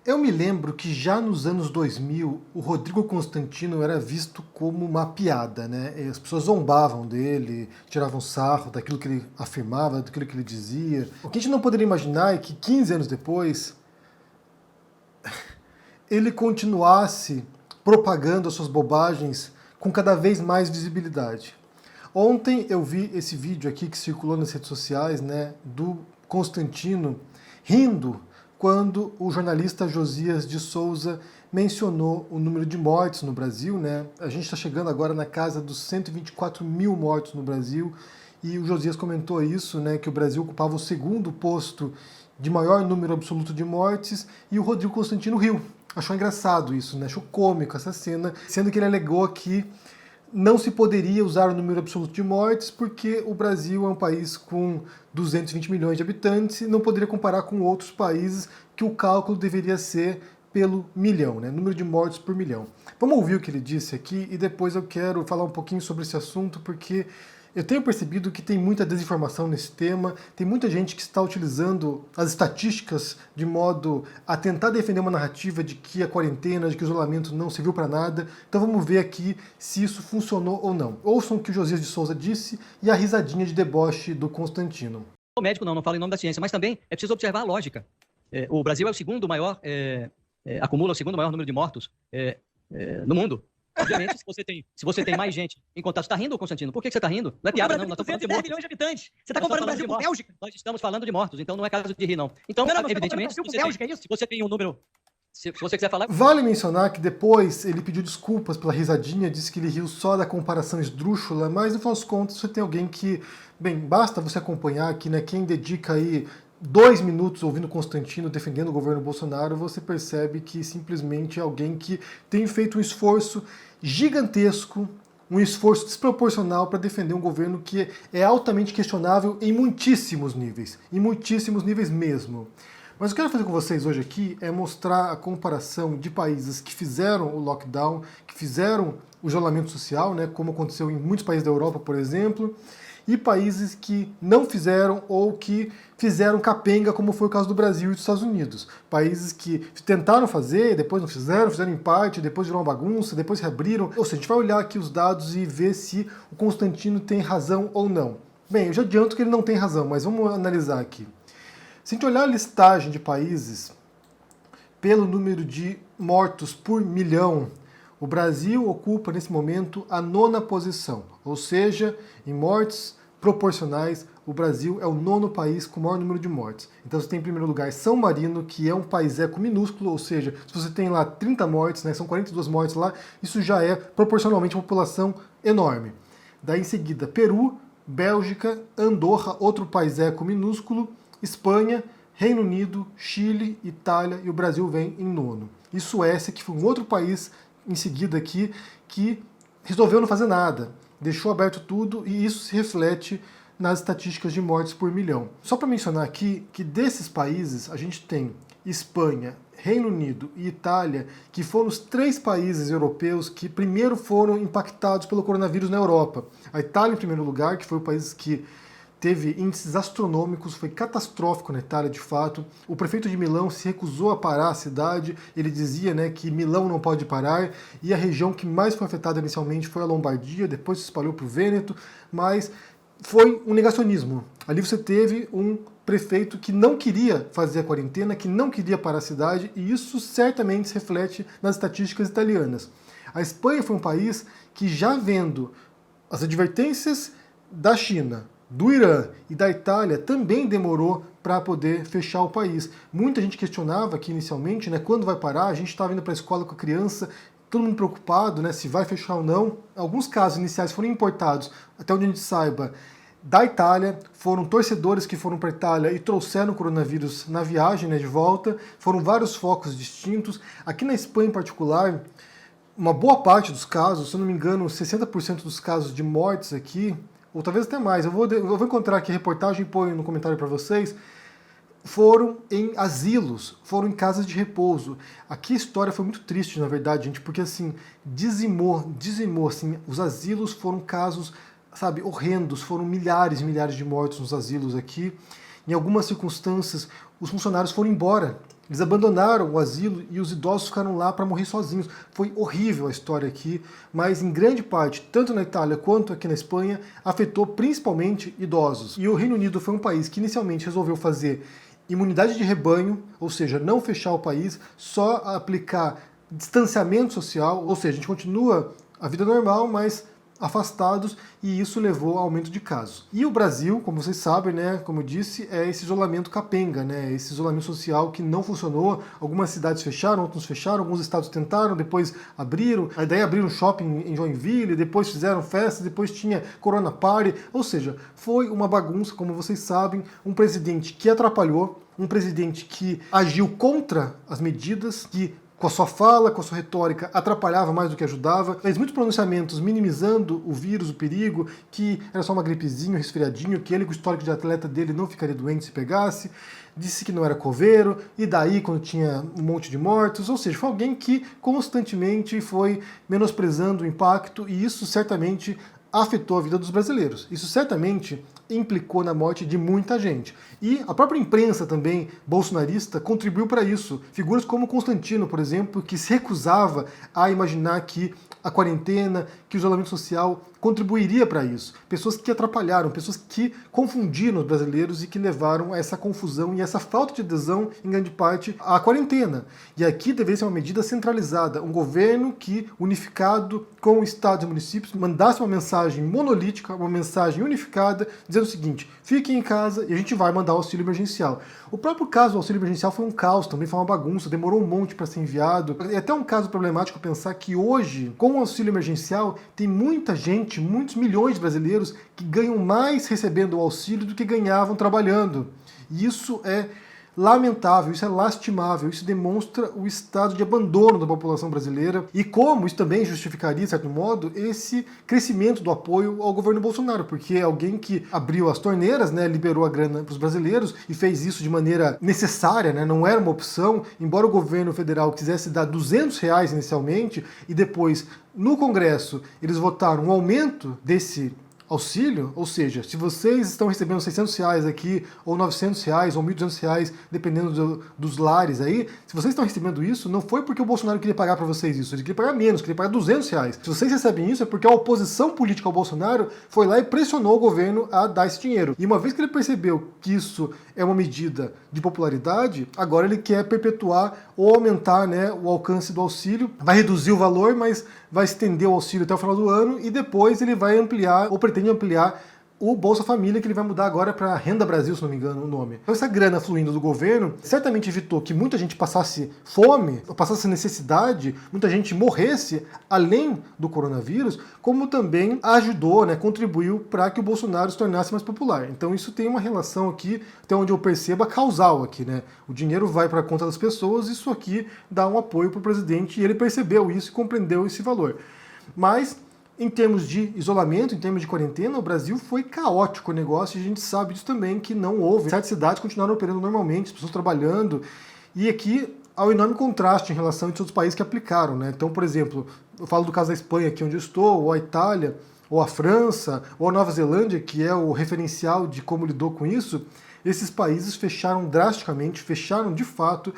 Eu me lembro que já nos anos 2000, o Rodrigo Constantino era visto como uma piada, né? E as pessoas zombavam dele, tiravam sarro daquilo que ele afirmava, daquilo que ele dizia. O que a gente não poderia imaginar é que 15 anos depois, ele continuasse propagando as suas bobagens com cada vez mais visibilidade. Ontem eu vi esse vídeo aqui que circulou nas redes sociais, né, do Constantino rindo quando o jornalista Josias de Souza mencionou o número de mortes no Brasil, né? A gente está chegando agora na casa dos 124 mil mortos no Brasil, e o Josias comentou isso, né, que o Brasil ocupava o segundo posto de maior número absoluto de mortes, e o Rodrigo Constantino riu. Achou engraçado isso, né? Achou cômico essa cena, sendo que ele alegou que não se poderia usar o número absoluto de mortes porque o Brasil é um país com 220 milhões de habitantes e não poderia comparar com outros países que o cálculo deveria ser pelo milhão, né? Número de mortes por milhão. Vamos ouvir o que ele disse aqui e depois eu quero falar um pouquinho sobre esse assunto, porque eu tenho percebido que tem muita desinformação nesse tema, tem muita gente que está utilizando as estatísticas de modo a tentar defender uma narrativa de que a quarentena, de que o isolamento não serviu para nada. Então vamos ver aqui se isso funcionou ou não. Ouçam o que o Josias de Souza disse e a risadinha de deboche do Constantino. O médico não fala em nome da ciência, mas também é preciso observar a lógica. O Brasil é o segundo maior, acumula o segundo maior número de mortos no mundo. Obviamente, se você tem mais gente em contato, você está rindo, Constantino? Por que você está rindo? Não é piada, não. Nós estamos falando de mortos. milhões de habitantes. Você está comparando o Brasil com Bélgica? Nós estamos falando de mortos, então não é caso de rir, não. Então, Não, evidentemente, se você tem um número... Se você quiser falar... Vale mencionar que depois ele pediu desculpas pela risadinha, disse que ele riu só da comparação esdrúxula, mas no final das contas você tem alguém que... Bem, basta você acompanhar aqui, né? Quem dedica aí 2 minutos ouvindo Constantino defendendo o governo Bolsonaro, você percebe que simplesmente é alguém que tem feito um esforço gigantesco, um esforço desproporcional para defender um governo que é altamente questionável em muitíssimos níveis mesmo. Mas o que eu quero fazer com vocês hoje aqui é mostrar a comparação de países que fizeram o lockdown, que fizeram o isolamento social, né, como aconteceu em muitos países da Europa, por exemplo, e países que não fizeram ou que fizeram capenga, como foi o caso do Brasil e dos Estados Unidos. Países que tentaram fazer, depois não fizeram, fizeram em parte, depois virou uma bagunça, depois reabriram. Ou seja, a gente vai olhar aqui os dados e ver se o Constantino tem razão ou não. Bem, eu já adianto que ele não tem razão, mas vamos analisar aqui. Se a gente olhar a listagem de países pelo número de mortos por milhão, o Brasil ocupa nesse momento a 9ª posição, ou seja, em mortes proporcionais, o Brasil é o 9º país com o maior número de mortes. Então você tem em primeiro lugar São Marino, que é um país-eco minúsculo, ou seja, se você tem lá 30 mortes, né, são 42 mortes lá, isso já é proporcionalmente uma população enorme. Daí em seguida Peru, Bélgica, Andorra, outro país-eco minúsculo, Espanha, Reino Unido, Chile, Itália e o Brasil vem em 9º. E Suécia, que foi um outro país em seguida aqui, que resolveu não fazer nada, deixou aberto tudo, e isso se reflete nas estatísticas de mortes por milhão. Só para mencionar aqui que desses países a gente tem Espanha, Reino Unido e Itália, que foram os 3 países europeus que primeiro foram impactados pelo coronavírus na Europa. A Itália em primeiro lugar, que foi o país que teve índices astronômicos, foi catastrófico na Itália de fato. O prefeito de Milão se recusou a parar a cidade, ele dizia, né, que Milão não pode parar, e a região que mais foi afetada inicialmente foi a Lombardia, depois se espalhou para o Vêneto, mas foi um negacionismo. Ali você teve um prefeito que não queria fazer a quarentena, que não queria parar a cidade, e isso certamente se reflete nas estatísticas italianas. A Espanha foi um país que, já vendo as advertências da China, do Irã e da Itália, também demorou para poder fechar o país. Muita gente questionava aqui inicialmente, né, quando vai parar, a gente estava indo para a escola com a criança, todo mundo preocupado, né, se vai fechar ou não. Alguns casos iniciais foram importados, até onde a gente saiba, da Itália, foram torcedores que foram para a Itália e trouxeram o coronavírus na viagem, né, de volta, foram vários focos distintos. Aqui na Espanha em particular, uma boa parte dos casos, se eu não me engano, 60% dos casos de mortes aqui, ou talvez até mais, eu vou encontrar aqui a reportagem e põe no comentário para vocês, foram em asilos, foram em casas de repouso. Aqui a história foi muito triste, na verdade, gente, porque assim, dizimou, assim, os asilos foram casos, sabe, horrendos, foram milhares e milhares de mortos nos asilos aqui. Em algumas circunstâncias, os funcionários foram embora Eles abandonaram o asilo e os idosos ficaram lá para morrer sozinhos. Foi horrível a história aqui, mas em grande parte, tanto na Itália quanto aqui na Espanha, afetou principalmente idosos. E o Reino Unido foi um país que inicialmente resolveu fazer imunidade de rebanho, ou seja, não fechar o país, só aplicar distanciamento social, ou seja, a gente continua a vida normal, mas afastados, e isso levou ao aumento de casos. E o Brasil, como vocês sabem, né, como eu disse, é esse isolamento capenga, né, esse isolamento social que não funcionou. Algumas cidades fecharam, outros fecharam, alguns estados tentaram, depois abriram. A ideia é abrir um shopping em Joinville, depois fizeram festa, depois tinha Corona Party, ou seja, foi uma bagunça, como vocês sabem, um presidente que atrapalhou, um presidente que agiu contra as medidas, que com a sua fala, com a sua retórica, atrapalhava mais do que ajudava, fez muitos pronunciamentos minimizando o vírus, o perigo, que era só uma gripezinha, um resfriadinho, que ele, com o histórico de atleta dele, não ficaria doente se pegasse, disse que não era coveiro, e daí quando tinha um monte de mortos, ou seja, foi alguém que constantemente foi menosprezando o impacto, e isso certamente afetou a vida dos brasileiros. Isso certamente implicou na morte de muita gente. E a própria imprensa também bolsonarista contribuiu para isso. Figuras como Constantino, por exemplo, que se recusava a imaginar que a quarentena, que o isolamento social contribuiria para isso. Pessoas que atrapalharam, pessoas que confundiram os brasileiros e que levaram a essa confusão e essa falta de adesão, em grande parte, à quarentena. E aqui deveria ser uma medida centralizada, um governo que, unificado com estados e municípios, mandasse uma mensagem monolítica, uma mensagem unificada, dizendo o seguinte: fiquem em casa e a gente vai mandar o auxílio emergencial. O próprio caso do auxílio emergencial foi um caos, também foi uma bagunça, demorou um monte para ser enviado. É até um caso problemático pensar que hoje, com o auxílio emergencial, tem muita gente, muitos milhões de brasileiros que ganham mais recebendo o auxílio do que ganhavam trabalhando. E isso é lamentável, isso é lastimável, isso demonstra o estado de abandono da população brasileira e como isso também justificaria, de certo modo, esse crescimento do apoio ao governo Bolsonaro, porque é alguém que abriu as torneiras, né, liberou a grana para os brasileiros e fez isso de maneira necessária, né, não era uma opção, embora o governo federal quisesse dar R$ 200 inicialmente e depois no Congresso eles votaram um aumento desse auxílio, ou seja, se vocês estão recebendo R$ 600 aqui, ou R$ 900, ou R$ 1.200, dependendo dos lares aí, se vocês estão recebendo isso, não foi porque o Bolsonaro queria pagar para vocês isso, ele queria pagar menos, queria pagar R$ 200. Se vocês recebem isso, é porque a oposição política ao Bolsonaro foi lá e pressionou o governo a dar esse dinheiro. E uma vez que ele percebeu que isso é uma medida de popularidade, agora ele quer perpetuar ou aumentar, né, o alcance do auxílio, vai reduzir o valor, mas vai estender o auxílio até o final do ano e depois ele vai ampliar, ou pretende ampliar, o Bolsa Família, que ele vai mudar agora para Renda Brasil, se não me engano o nome. Então essa grana fluindo do governo certamente evitou que muita gente passasse fome, passasse necessidade, muita gente morresse além do coronavírus, como também ajudou, né, contribuiu para que o Bolsonaro se tornasse mais popular. Então isso tem uma relação aqui, até onde eu perceba, causal aqui, né? O dinheiro vai para a conta das pessoas, isso aqui dá um apoio para o presidente e ele percebeu isso e compreendeu esse valor. Mas em termos de isolamento, em termos de quarentena, o Brasil foi caótico o negócio e a gente sabe disso também, que não houve. Certas cidades continuaram operando normalmente, as pessoas trabalhando, e aqui há um enorme contraste em relação a outros países que aplicaram, né? Então, por exemplo, eu falo do caso da Espanha, aqui onde eu estou, ou a Itália, ou a França, ou a Nova Zelândia, que é o referencial de como lidou com isso. Esses países fecharam drasticamente, fecharam de fato,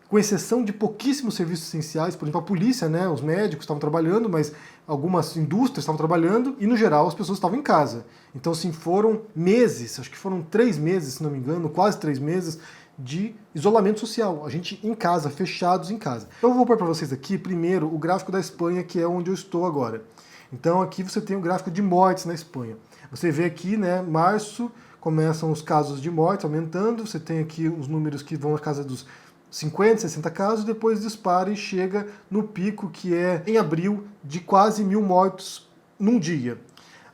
com exceção de pouquíssimos serviços essenciais, por exemplo, a polícia, né, os médicos estavam trabalhando, mas algumas indústrias estavam trabalhando e, no geral, as pessoas estavam em casa. Então, assim, foram meses, acho que foram 3 meses, se não me engano, quase 3 meses, de isolamento social. A gente em casa, fechados em casa. Então, eu vou pôr para vocês aqui, primeiro, o gráfico da Espanha, que é onde eu estou agora. Então, aqui você tem o gráfico de mortes na Espanha. Você vê aqui, né, março, começam os casos de mortes aumentando, você tem aqui os números que vão na casa dos 50, 60 casos, depois dispara e chega no pico que é em abril de quase 1.000 mortos num dia.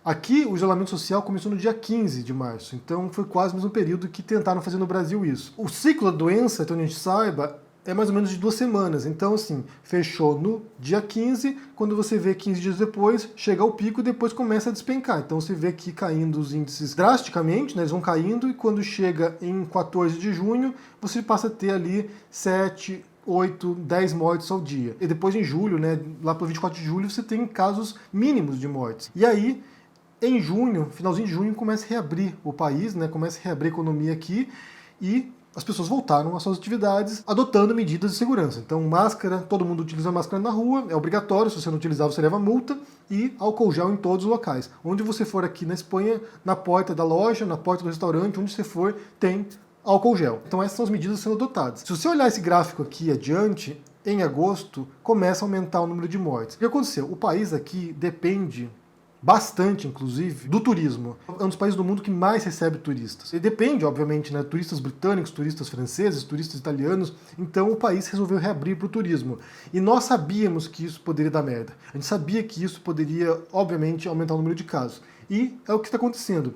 Aqui o isolamento social começou no dia 15 de março, então foi quase o mesmo período que tentaram fazer no Brasil isso. O ciclo da doença, então a gente saiba, é mais ou menos de 2 semanas. Então, assim, fechou no dia 15, quando você vê 15 dias depois, chega ao pico e depois começa a despencar. Então você vê aqui caindo os índices drasticamente, né, eles vão caindo, e quando chega em 14 de junho, você passa a ter ali 7, 8, 10 mortes ao dia. E depois em julho, né, lá para o 24 de julho, você tem casos mínimos de mortes. E aí, em junho, finalzinho de junho, começa a reabrir o país, né, começa a reabrir a economia aqui, e as pessoas voltaram às suas atividades adotando medidas de segurança. Então, máscara, todo mundo utiliza máscara na rua, é obrigatório, se você não utilizar você leva multa, e álcool gel em todos os locais. Onde você for aqui na Espanha, na porta da loja, na porta do restaurante, onde você for, tem álcool gel. Então essas são as medidas sendo adotadas. Se você olhar esse gráfico aqui adiante, em agosto, começa a aumentar o número de mortes. O que aconteceu? O país aqui depende bastante, inclusive, do turismo. É um dos países do mundo que mais recebe turistas. E depende, obviamente, né, turistas britânicos, turistas franceses, turistas italianos. Então o país resolveu reabrir para o turismo. E nós sabíamos que isso poderia dar merda. A gente sabia que isso poderia, obviamente, aumentar o número de casos. E é o que está acontecendo.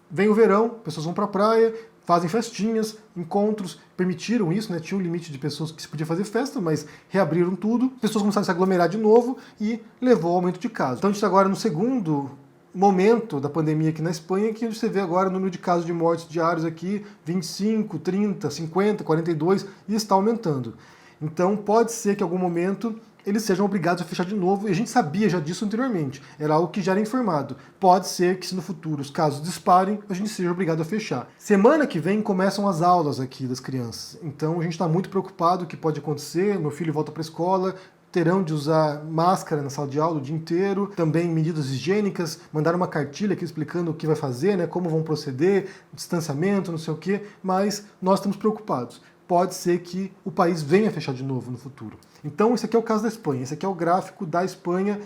Vem o verão, pessoas vão para a praia, fazem festinhas, encontros, permitiram isso, né? Tinha um limite de pessoas que se podia fazer festa, mas reabriram tudo, pessoas começaram a se aglomerar de novo e levou ao aumento de casos. Então a gente está agora no segundo momento da pandemia aqui na Espanha, que você vê agora o número de casos de mortes diários aqui, 25, 30, 50, 42, e está aumentando. Então pode ser que em algum momento eles sejam obrigados a fechar de novo, e a gente sabia já disso anteriormente, era algo que já era informado. Pode ser que se no futuro os casos disparem, a gente seja obrigado a fechar. Semana que vem começam as aulas aqui das crianças, então a gente está muito preocupado com o que pode acontecer, meu filho volta para a escola, terão de usar máscara na sala de aula o dia inteiro, também medidas higiênicas, mandaram uma cartilha aqui explicando o que vai fazer, né, como vão proceder, distanciamento, não sei o quê, mas nós estamos preocupados. Pode ser que o país venha fechar de novo no futuro. Então esse aqui é o caso da Espanha, esse aqui é o gráfico da Espanha,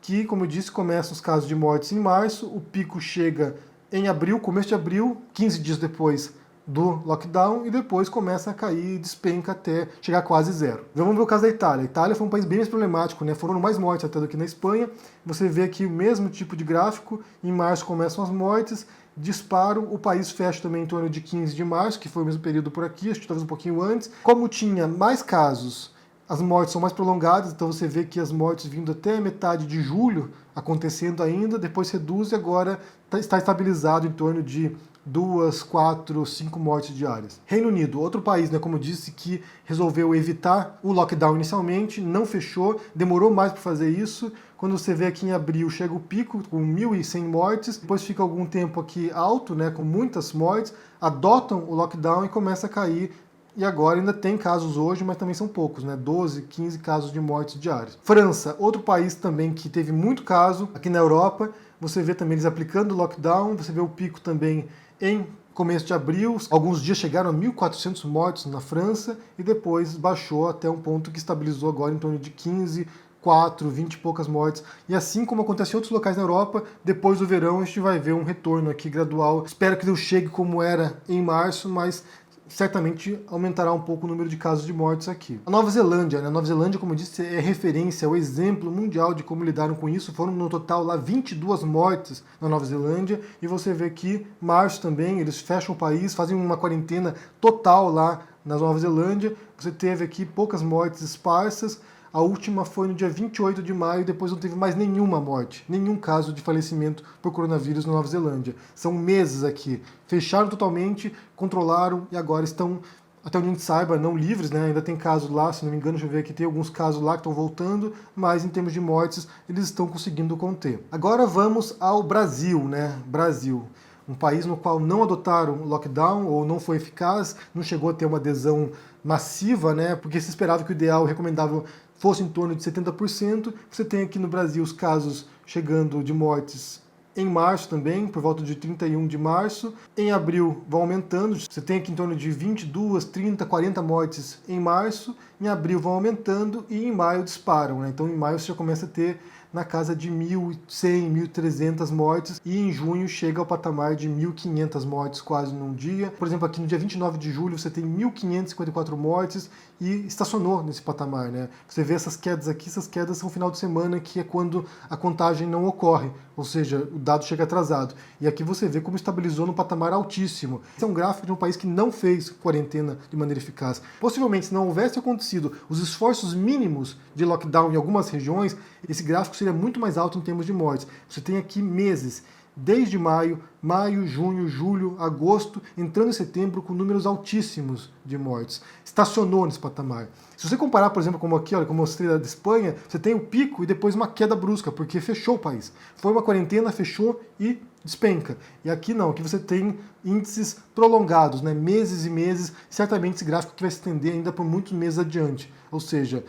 que, como eu disse, começa os casos de mortes em março, o pico chega em abril, começo de abril, 15 dias depois do lockdown, e depois começa a cair, despenca até chegar quase zero. Vamos ver o caso da Itália. A Itália foi um país bem mais problemático, né? Foram mais mortes até do que na Espanha. Você vê aqui o mesmo tipo de gráfico, em março começam as mortes, disparam, o país fecha também em torno de 15 de março, que foi o mesmo período por aqui, acho que talvez um pouquinho antes. Como tinha mais casos, as mortes são mais prolongadas, então você vê que as mortes vindo até metade de julho, acontecendo ainda, depois reduz e agora está estabilizado em torno de 2, 4, 5 mortes diárias. Reino Unido, outro país, né, como eu disse, que resolveu evitar o lockdown inicialmente, não fechou, demorou mais para fazer isso. Quando você vê aqui em abril, chega o pico com 1.100 mortes, depois fica algum tempo aqui alto, né, com muitas mortes, adotam o lockdown e começa a cair. E agora ainda tem casos hoje, mas também são poucos, né? 12, 15 casos de mortes diárias. França, outro país também que teve muito caso aqui na Europa. Você vê também eles aplicando o lockdown, você vê o pico também em começo de abril. Alguns dias chegaram a 1.400 mortos na França e depois baixou até um ponto que estabilizou agora em torno de 15, 4, 20 e poucas mortes. E assim como acontece em outros locais na Europa, depois do verão a gente vai ver um retorno aqui gradual. Espero que não chegue como era em março, mas certamente aumentará um pouco o número de casos de mortes aqui. A Nova Zelândia, né? A Nova Zelândia, como eu disse, é referência, é o exemplo mundial de como lidaram com isso. Foram no total lá 22 mortes na Nova Zelândia, e você vê que março também, eles fecham o país, fazem uma quarentena total lá na Nova Zelândia. Você teve aqui poucas mortes esparsas. A última foi no dia 28 de maio, depois não teve mais nenhuma morte, nenhum caso de falecimento por coronavírus na Nova Zelândia. São meses aqui. Fecharam totalmente, controlaram e agora estão, até onde a gente saiba, não livres, né? Ainda tem casos lá, se não me engano, deixa eu ver aqui, tem alguns casos lá que estão voltando, mas em termos de mortes, eles estão conseguindo conter. Agora vamos ao Brasil, né? Brasil. Um país no qual não adotaram lockdown ou não foi eficaz, não chegou a ter uma adesão massiva, né? Porque se esperava que o ideal, o recomendável, fosse em torno de 70%. Você tem aqui no Brasil os casos chegando de mortes em março também, por volta de 31 de março. Em abril vão aumentando, você tem aqui em torno de 22, 30, 40 mortes em março. Em abril vão aumentando e em maio disparam, né? Então em maio você já começa a ter na casa de 1.100, 1.300 mortes, e em junho chega ao patamar de 1.500 mortes quase num dia. Por exemplo, aqui no dia 29 de julho você tem 1.554 mortes e estacionou nesse patamar, né? Você vê essas quedas aqui, essas quedas são final de semana, que é quando a contagem não ocorre, ou seja, o dado chega atrasado. E aqui você vê como estabilizou no patamar altíssimo. Esse é um gráfico de um país que não fez quarentena de maneira eficaz. Possivelmente, se não houvesse acontecido os esforços mínimos de lockdown em algumas regiões, esse gráfico seria muito mais alto em termos de mortes. Você tem aqui meses desde maio, junho, julho, agosto, entrando em setembro com números altíssimos de mortes. Estacionou nesse patamar. Se você comparar, por exemplo, como aqui, olha, como eu mostrei da Espanha, você tem o pico e depois uma queda brusca, porque fechou o país. Foi uma quarentena, fechou e despenca. E aqui não, aqui você tem índices prolongados, né? Meses e meses, certamente esse gráfico que vai se estender ainda por muitos meses adiante. Ou seja,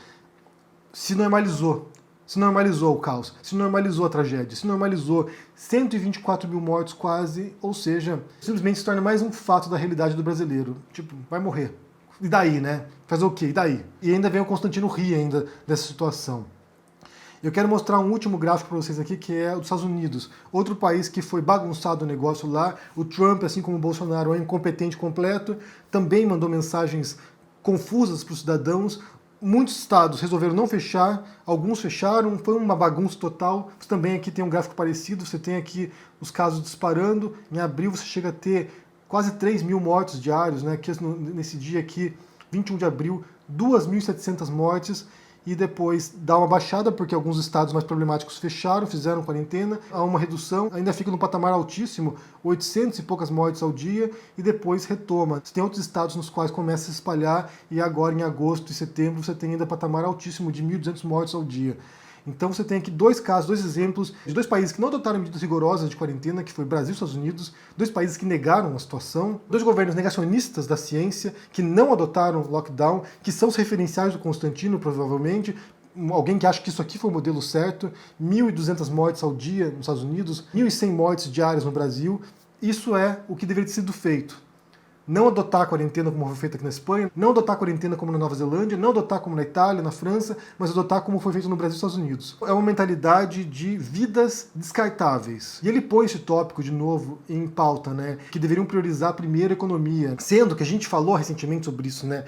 se normalizou o caos, se normalizou a tragédia, se normalizou 124 mil mortos quase, ou seja, simplesmente se torna mais um fato da realidade do brasileiro. Tipo, vai morrer. E daí, né? Fazer o quê? E daí? E ainda vem o Constantino rir ainda dessa situação. Eu quero mostrar um último gráfico para vocês aqui, que é o dos Estados Unidos. Outro país que foi bagunçado o negócio lá. O Trump, assim como o Bolsonaro, é um incompetente completo. Também mandou mensagens confusas para os cidadãos. Muitos estados resolveram não fechar, alguns fecharam, foi uma bagunça total. Você também aqui tem um gráfico parecido, você tem aqui os casos disparando. Em abril você chega a ter quase 3 mil mortes diários, né? Nesse dia aqui, 21 de abril, 2.700 mortes. E depois dá uma baixada, porque alguns estados mais problemáticos fecharam, fizeram quarentena, há uma redução, ainda fica num patamar altíssimo, 800 e poucas mortes ao dia, e depois retoma. Tem outros estados nos quais começa a se espalhar, e agora em agosto e setembro você tem ainda patamar altíssimo de 1.200 mortes ao dia. Então você tem aqui dois casos, dois exemplos de dois países que não adotaram medidas rigorosas de quarentena, que foi Brasil e Estados Unidos, dois países que negaram a situação, dois governos negacionistas da ciência que não adotaram lockdown, que são os referenciais do Constantino, provavelmente, alguém que acha que isso aqui foi o modelo certo, 1.200 mortes ao dia nos Estados Unidos, 1.100 mortes diárias no Brasil. Isso é o que deveria ter sido feito. Não adotar a quarentena como foi feito aqui na Espanha, não adotar a quarentena como na Nova Zelândia, não adotar como na Itália, na França, mas adotar como foi feito no Brasil e Estados Unidos. É uma mentalidade de vidas descartáveis. E ele põe esse tópico de novo em pauta, né? Que deveriam priorizar primeiro a economia. Sendo que a gente falou recentemente sobre isso, né?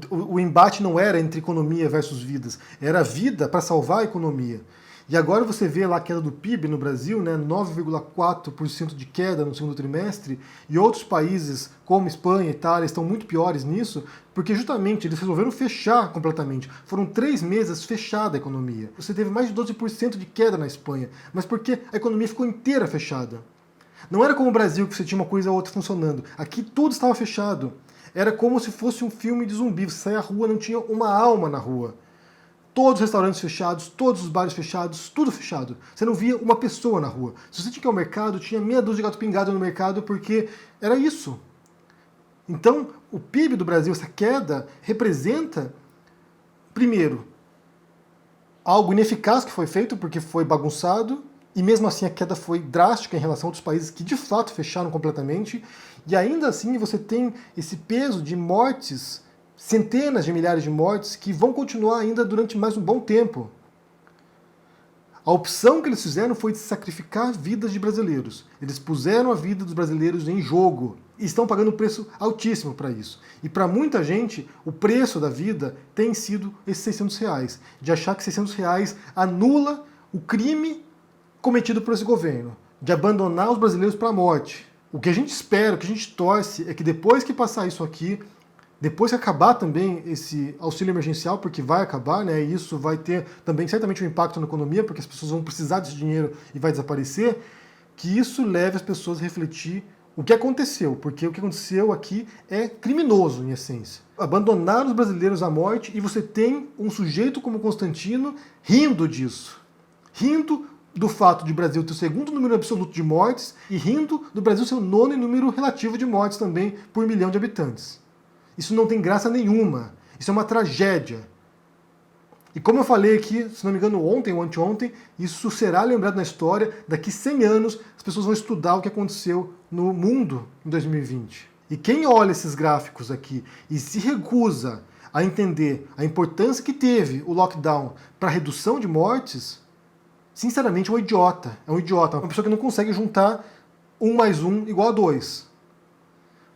O embate não era entre economia versus vidas, era a vida para salvar a economia. E agora você vê lá a queda do PIB no Brasil, né, 9,4% de queda no segundo trimestre, e outros países como Espanha e Itália estão muito piores nisso, porque justamente eles resolveram fechar completamente. Foram 3 meses fechada a economia. Você teve mais de 12% de queda na Espanha, mas porque a economia ficou inteira fechada. Não era como o Brasil, que você tinha uma coisa ou outra funcionando. Aqui tudo estava fechado. Era como se fosse um filme de zumbi. Você saía à rua, não tinha uma alma na rua. Todos os restaurantes fechados, todos os bares fechados, tudo fechado. Você não via uma pessoa na rua. Se você tinha que ir ao mercado, tinha meia dúzia de gato pingado no mercado, porque era isso. Então, o PIB do Brasil, essa queda, representa, primeiro, algo ineficaz que foi feito, porque foi bagunçado, e mesmo assim a queda foi drástica em relação a outros países que de fato fecharam completamente, e ainda assim você tem esse peso de mortes, centenas de milhares de mortes que vão continuar ainda durante mais um bom tempo. A opção que eles fizeram foi de sacrificar vidas de brasileiros. Eles puseram a vida dos brasileiros em jogo e estão pagando um preço altíssimo para isso. E para muita gente, o preço da vida tem sido esses 600 reais. De achar que 600 reais anula o crime cometido por esse governo. De abandonar os brasileiros para a morte. O que a gente espera, o que a gente torce é que depois que passar isso aqui, depois que acabar também esse auxílio emergencial, porque vai acabar, né? E isso vai ter também certamente um impacto na economia, porque as pessoas vão precisar desse dinheiro e vai desaparecer, que isso leve as pessoas a refletir o que aconteceu, porque o que aconteceu aqui é criminoso, em essência. Abandonar os brasileiros à morte, e você tem um sujeito como Constantino rindo disso. Rindo do fato de o Brasil ter o segundo número absoluto de mortes e rindo do Brasil ser o nono número relativo de mortes também por 1 milhão de habitantes. Isso não tem graça nenhuma. Isso é uma tragédia. E como eu falei aqui, se não me engano, ontem ou anteontem, isso será lembrado na história. Daqui 100 anos, as pessoas vão estudar o que aconteceu no mundo em 2020. E quem olha esses gráficos aqui e se recusa a entender a importância que teve o lockdown para a redução de mortes, sinceramente é um idiota. É um idiota, uma pessoa que não consegue juntar 1 mais 1 igual a 2.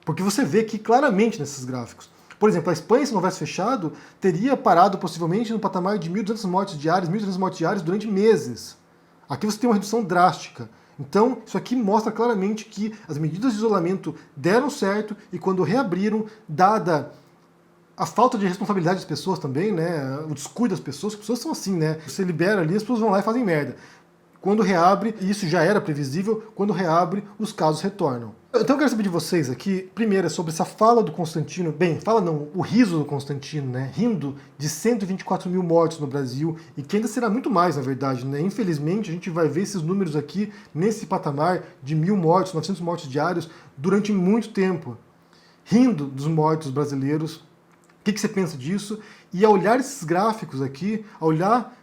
Porque você vê que claramente nesses gráficos. Por exemplo, a Espanha, se não tivesse fechado, teria parado possivelmente no patamar de 1.200 mortes diárias, 1.300 mortes diárias durante meses. Aqui você tem uma redução drástica. Então, isso aqui mostra claramente que as medidas de isolamento deram certo e quando reabriram, dada a falta de responsabilidade das pessoas também, né, o descuido das pessoas, as pessoas são assim, né? Você libera ali, as pessoas vão lá e fazem merda. Quando reabre, e isso já era previsível, quando reabre, os casos retornam. Então eu quero saber de vocês aqui, primeiro, é sobre essa fala do Constantino, fala não, o riso do Constantino, né, rindo de 124 mil mortos no Brasil, e que ainda será muito mais, na verdade, né, infelizmente a gente vai ver esses números aqui, nesse patamar de 1.000 mortos, 900 mortos diários, durante muito tempo, rindo dos mortos brasileiros. O que você pensa disso? E ao olhar esses gráficos aqui, ao olhar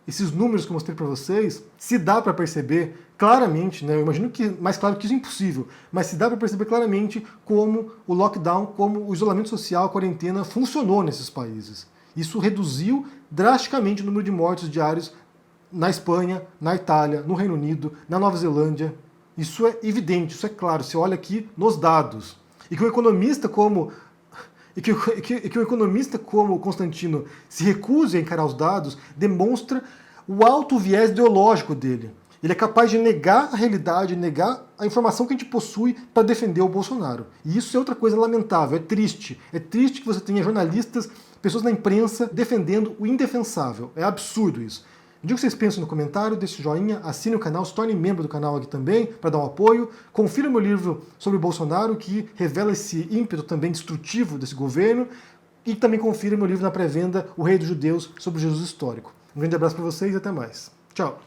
esses números que eu mostrei para vocês, se dá para perceber claramente, né, eu imagino que mais claro que isso é impossível, mas se dá para perceber claramente como o lockdown, como o isolamento social, a quarentena funcionou nesses países. Isso reduziu drasticamente o número de mortos diários na Espanha, na Itália, no Reino Unido, na Nova Zelândia. Isso é evidente, isso é claro, você olha aqui nos dados. E que um economista como o economista como Constantino se recuse a encarar os dados demonstra o alto viés ideológico dele. Ele é capaz de negar a realidade, negar a informação que a gente possui para defender o Bolsonaro. E isso é outra coisa lamentável, é triste. É triste que você tenha jornalistas, pessoas na imprensa defendendo o indefensável. É absurdo isso. Diga o que vocês pensam no comentário, deixe o joinha, assine o canal, se torne membro do canal aqui também, para dar um apoio. Confira meu livro sobre o Bolsonaro, que revela esse ímpeto também destrutivo desse governo. E também confira meu livro na pré-venda, O Rei dos Judeus, sobre Jesus histórico. Um grande abraço para vocês e até mais. Tchau!